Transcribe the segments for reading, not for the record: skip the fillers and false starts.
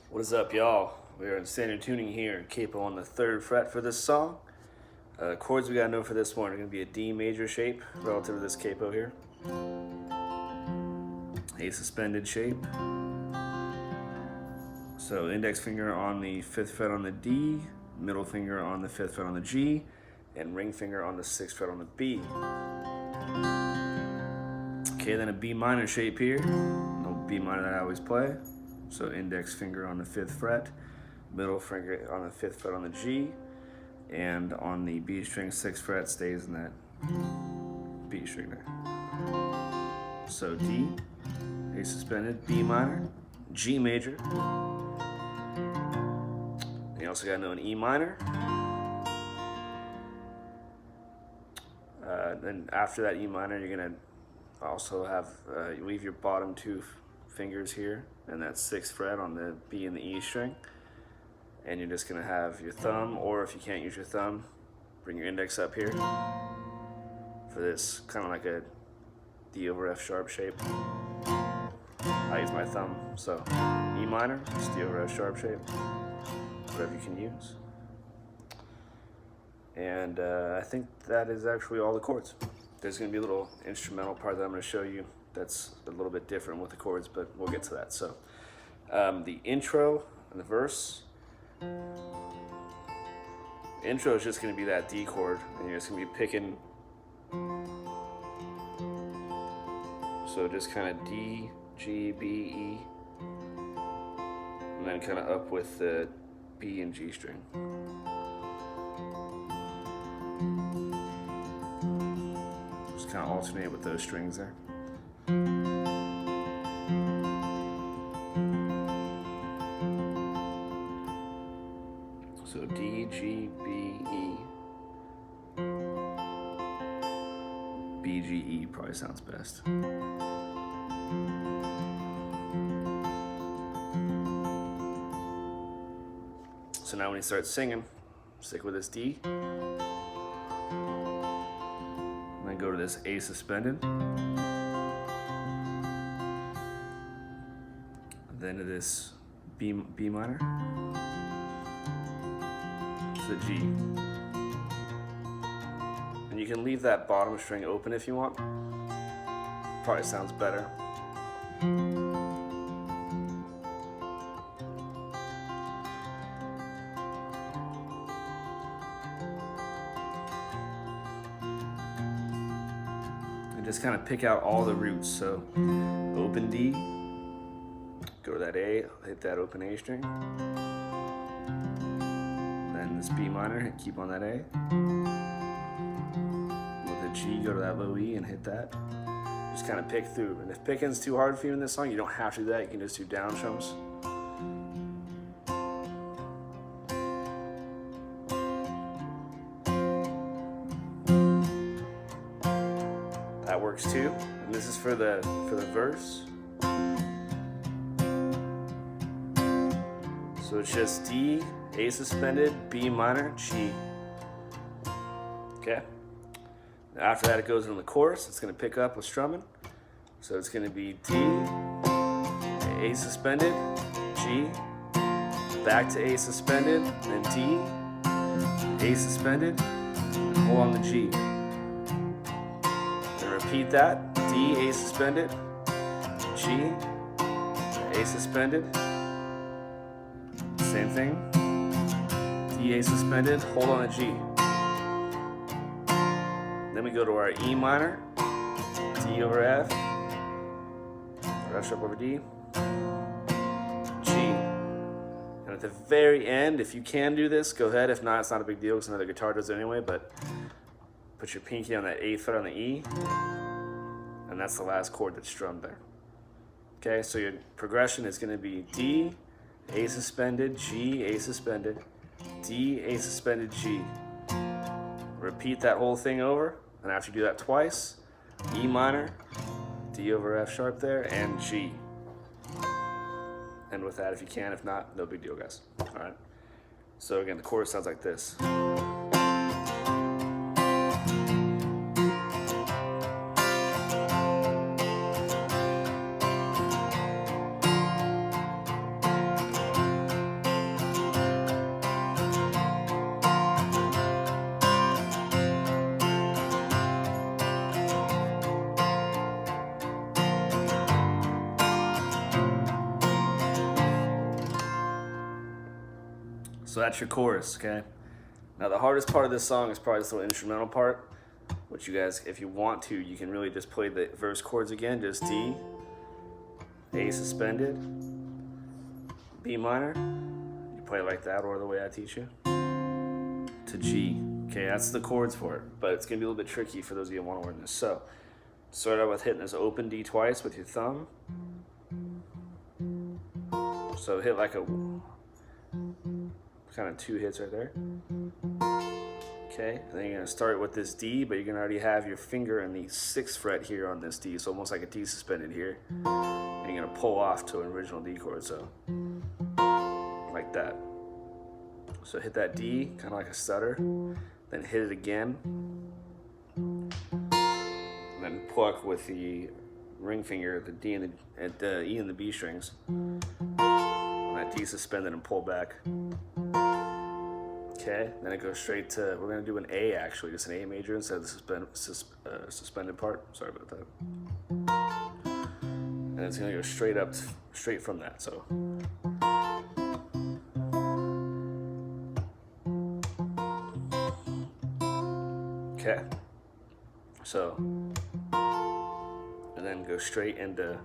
What is up, y'all? We are in standard tuning here, capo on the 3rd fret for this song. Chords we gotta know for this one are gonna be a D major shape relative to this capo here. A suspended shape. So index finger on the 5th fret on the D, middle finger on the 5th fret on the G, and ring finger on the 6th fret on the B. Okay, then a B minor shape here. No B minor that I always play. So index finger on the 5th fret, middle finger on the 5th fret on the G, and on the B string 6th fret stays in that B string there. So D, A suspended, B minor, G major. And you also gotta know an E minor. Then after that E minor, you're gonna also have, you leave your bottom 2 fingers here and that 6th fret on the B and the E string, and you're just gonna have your thumb, or if you can't use your thumb, bring your index up here for this kind of like a D over F sharp shape. I use my thumb, so E minor, just D over F sharp shape, whatever you can use. And I think that is actually all the chords. There's gonna be a little instrumental part that I'm gonna show you that's a little bit different with the chords, but we'll get to that. So the intro and the verse. The intro is just gonna be that D chord, and you're just gonna be picking. So just kind of D, G, B, E, and then kind of up with the B and G string. Just kind of alternate with those strings there. So D, G, B, E. B, G, E probably sounds best. So now when you start singing, stick with this D. And then go to this A suspended. Then to this B minor. To the G. And you can leave that bottom string open if you want. Probably sounds better. And just kind of pick out all the roots. So open D, go to that A, hit that open A string. Then this B minor, and keep on that A. With the G, go to that low E and hit that. Just kind of pick through. And if picking's too hard for you in this song, you don't have to do that. You can just do down strums. That works too. And this is for the verse. So it's just D, A suspended, B minor, G. Okay? After that, it goes into the chorus. It's going to pick up with strumming. So it's going to be D, A suspended, G, back to A suspended, then D, A suspended, and hold on the G. Then repeat that. D, A suspended, G, A suspended. Same thing. D, A suspended, hold on the G. Then we go to our E minor, D over F, or F sharp over D, G. And at the very end, if you can do this, go ahead. If not, it's not a big deal because another guitar does it anyway, but put your pinky on that 8th fret on the E, and that's the last chord that's strummed there. Okay, so your progression is going to be D, A suspended, G, A suspended, D, A suspended, G. Repeat that whole thing over, and after you do that twice, E minor, D over F sharp there, and G. And with that if you can, if not, no big deal, guys. All right. So again, the chorus sounds like this. So that's your chorus, okay? Now the hardest part of this song is probably this little instrumental part, which you guys, if you want to, you can really just play the verse chords again, just D, A suspended, B minor, you play it like that or the way I teach you, to G. Okay, that's the chords for it, but it's gonna be a little bit tricky for those of you who want to learn this. So, start out with hitting this open D twice with your thumb. So hit like a kind of 2 hits right there. Okay, and then you're gonna start with this D, but you're gonna already have your finger in the 6th fret here on this D, so almost like a D suspended here. And you're gonna pull off to an original D chord, so like that. So hit that D, kind of like a stutter, then hit it again, and then pluck with the ring finger, the D and the E and the B strings, and that D suspended and pull back. Okay, then it goes straight to, we're gonna do an A actually, just an A major instead of the suspended part. Sorry about that. And it's gonna go straight up, straight from that. So. Okay. So, and then go straight into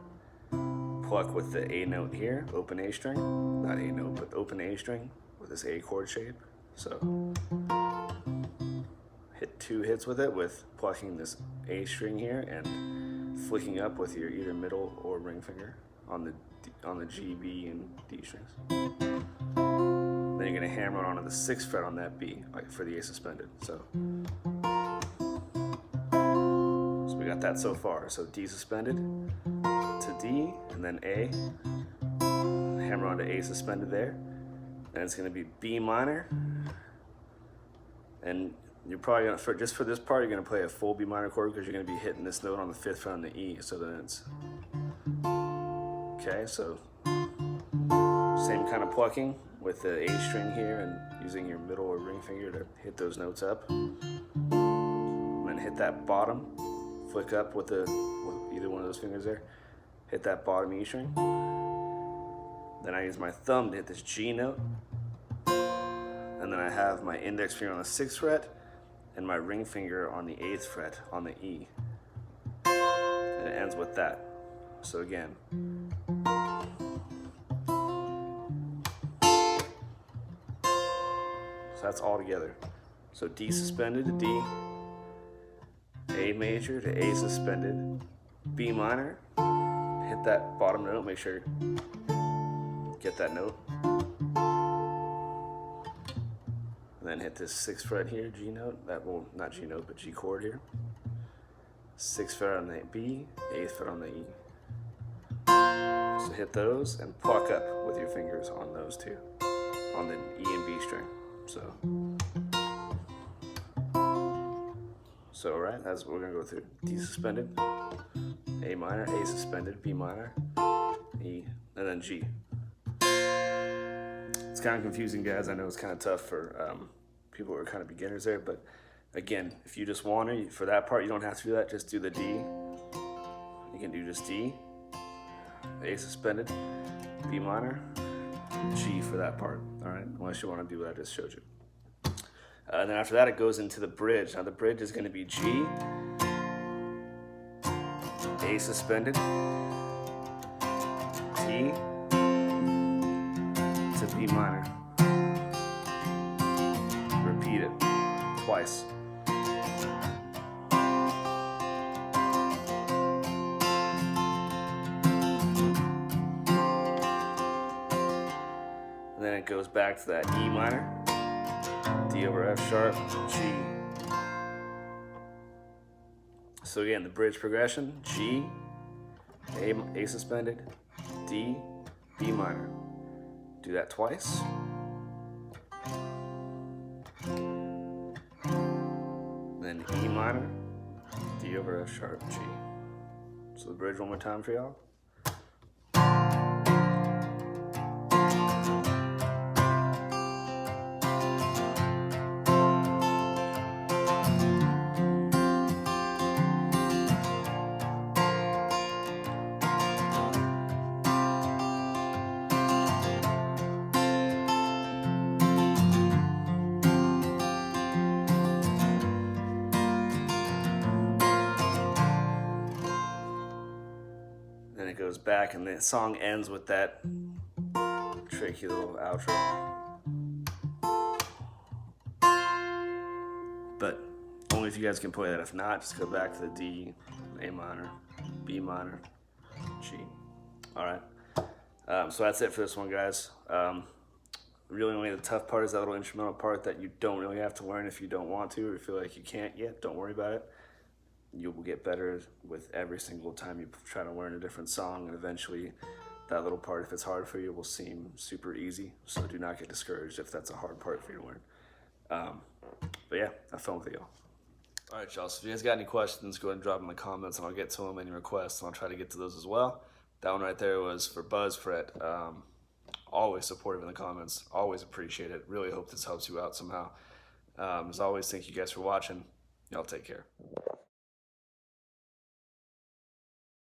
pluck with the A note here, open A string, not A note, but open A string with this A chord shape. So hit 2 hits with it, with plucking this A string here and flicking up with your either middle or ring finger on the G, B, and D strings. Then you're gonna hammer it onto the 6th fret on that B, like for the A suspended. So we got that so far. So D suspended to D, and then A, hammer onto A suspended there. And it's gonna be B minor. And you're probably gonna, just for this part, you're gonna play a full B minor chord because you're gonna be hitting this note on the 5th fret on the E. So then it's, okay, so same kind of plucking with the A string here and using your middle or ring finger to hit those notes up. And then hit that bottom, flick up with either one of those fingers there, hit that bottom E string. Then I use my thumb to hit this G note. And then I have my index finger on the 6th fret and my ring finger on the 8th fret on the E. And it ends with that. So again. So that's all together. So D suspended to D, A major to A suspended, B minor, hit that bottom note, make sure you get that note. And then hit this 6th fret here, G note, that will, not G note, but G chord here. 6th fret on the B, 8th fret on the E. So hit those and pluck up with your fingers on those two, on the E and B string. So right, that's what we're gonna go through. D suspended, A minor, A suspended, B minor, E, and then G. It's kind of confusing, guys. I know it's kind of tough for people who are kind of beginners there, but again, if you just want to, for that part, you don't have to do that. Just do the D. You can do just D, A suspended, B minor, G for that part. All right, unless you want to do what I just showed you. And then after that, it goes into the bridge. Now the bridge is going to be G, A suspended, D to B minor. Repeat it twice. And then it goes back to that E minor, D over F sharp, G. So again, the bridge progression, G, A suspended, D, B minor. Do that twice. Then E minor, D over F sharp, G. So the bridge one more time for y'all. goes back, and the song ends with that tricky little outro. But only if you guys can play that. If not, just go back to the D, A minor, B minor, G. All right. So that's it for this one, guys. Really only the tough part is that little instrumental part that you don't really have to learn if you don't want to or feel like you can't yet. Don't worry about it. You will get better with every single time you try to learn a different song, and eventually that little part, if it's hard for you, will seem super easy. So do not get discouraged if that's a hard part for you to learn. But yeah, have fun with y'all. All right, y'all. So if you guys got any questions, go ahead and drop them in the comments, and I'll get to them. Any requests, and I'll try to get to those as well. That one right there was for Buzz Fret. Always supportive in the comments. Always appreciate it. Really hope this helps you out somehow. As always, thank you guys for watching. Y'all take care.